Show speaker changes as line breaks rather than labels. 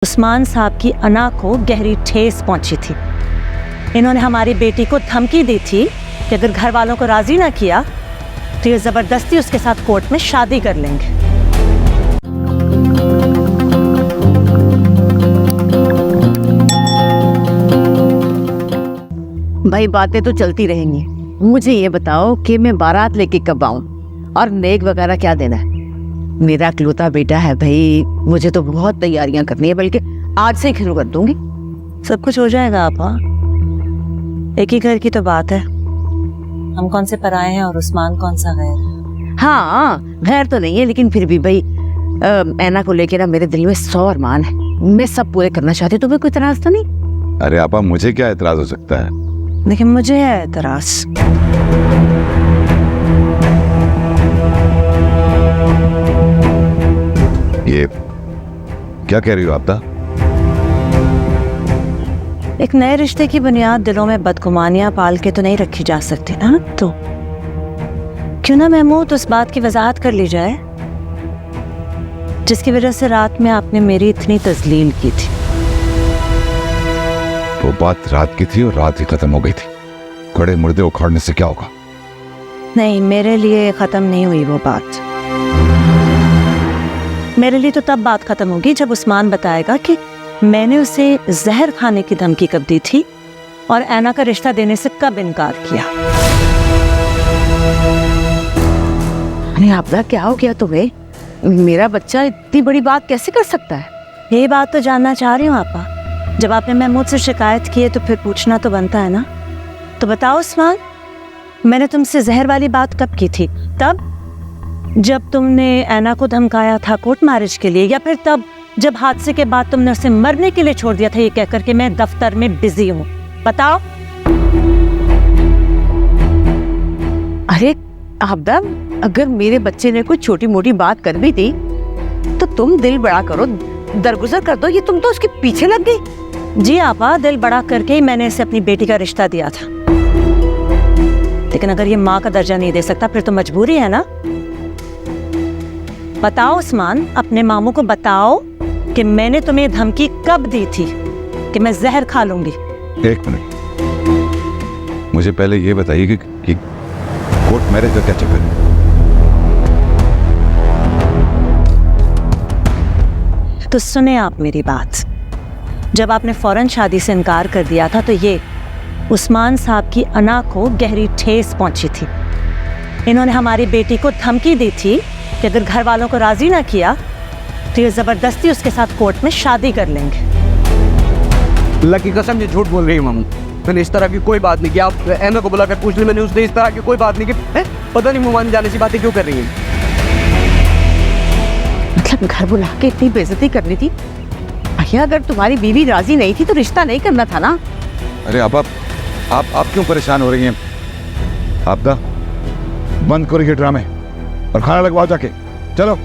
उस्मान साहब की अना को गहरी ठेस पहुंची थी। इन्होंने हमारी बेटी को धमकी दी थी कि अगर घर वालों को राजी ना किया तो ये जबरदस्ती उसके साथ कोर्ट में शादी कर लेंगे।
भाई बातें तो चलती रहेंगी, मुझे ये बताओ कि मैं बारात लेके कब आऊं और नेक वगैरह क्या देना है? मेरा इकलौता बेटा है भाई, मुझे तो बहुत तैयारियां करनी है, बल्कि आज से ही शुरू कर दूंगी।
सब कुछ हो जाएगा आपा, एक ही घर की तो बात है। हम कौन से पराए हैं और उस्मान कौन सा गैर?
हाँ, गैर तो नहीं है, लेकिन फिर भी भाई ऐना को लेके ना मेरे दिल में 100 अरमान है, मैं सब पूरे करना चाहती हूँ। तुम्हें कोई इतराज तो नहीं?
अरे आपा, मुझे क्या एतराज हो सकता है?
लेकिन मुझे है एतराज।
ये क्या कह रही हो आपदा?
एक नए रिश्ते की बुनियाद दिलों में बदगुमानियां पाल के तो नहीं रखी जा सकती ना, तो क्यों ना महमूद उस बात की वजाहत कर ली जाए जिसकी वजह से रात में आपने मेरी इतनी तजलील की थी।
वो बात रात की थी और रात ही खत्म हो गई थी। कड़े मुर्दे उखाड़ने से क्या होगा?
नहीं, मेरे लिए खत्म नहीं हुई वो बात। मेरे लिए तो तब बात खत्म होगी जब उस्मान बताएगा कि मैंने उसे जहर खाने की धमकी कब दी थी और ऐना का रिश्ता देने से कब इनकार किया।
अरे आपदा, क्या हो गया तुम्हें? मेरा बच्चा इतनी बड़ी बात कैसे कर सकता है?
ये बात तो जानना चाह रही हूँ आपा। जब आपने महमूद से शिकायत की है तो फिर पूछना तो बनता है ना। तो बताओ उस्मान, मैंने तुमसे जहर वाली बात कब की थी? तब जब तुमने ऐना को धमकाया था कोर्ट मैरिज के लिए, या फिर तब जब हादसे के बाद तुमने उसे मरने के लिए छोड़ दिया था ये कहकर कि मैं दफ्तर में बिजी हूँ? बताओ।
अरे आपदा, अगर मेरे बच्चे ने कोई छोटी मोटी बात कर भी दी तो तुम दिल बड़ा करो, दरगुजर कर दो। ये तुम तो उसके पीछे लग गई।
जी आपा, दिल बड़ा करके ही मैंने इसे अपनी बेटी का रिश्ता दिया था, लेकिन अगर ये माँ का दर्जा नहीं दे सकता फिर तो मजबूरी है ना। बताओ उस्मान, अपने मामू को बताओ कि मैंने तुम्हें धमकी कब दी थी कि मैं जहर खा लूंगी।
एक मिनट, मुझे पहले ये बताइए कि कोर्ट मैरिज का क्या चक्कर है?
तो सुने आप मेरी बात। जब आपने फौरन शादी से इनकार कर दिया था तो ये उस्मान साहब की अना को गहरी ठेस पहुंची थी। इन्होंने हमारी बेटी को धमकी दी थी कि अगर घर वालों को राजी ना किया तो ये जबरदस्ती उसके साथ कोर्ट में शादी कर लेंगे।
अल्लाह की कसम, ये झूठ बोल रही है मामू। मैंने इस तरह की कोई बात नहीं की। आप ऐना को बुला कर पूछ ली, मैंने उसने इस तरह की कोई बात नहीं की। पता नहीं मुमान जाने सी बातें क्यों कर रही है।
मतलब घर बुला के इतनी बेइज्जती करनी थी? भैया, अगर तुम्हारी बीवी राजी नहीं थी तो रिश्ता नहीं करना था ना।
अरे आप क्यों परेशान हो रही हैं? आपदा, बंद करो ये ड्रामे और खाना लगवाओ जाके। चलो।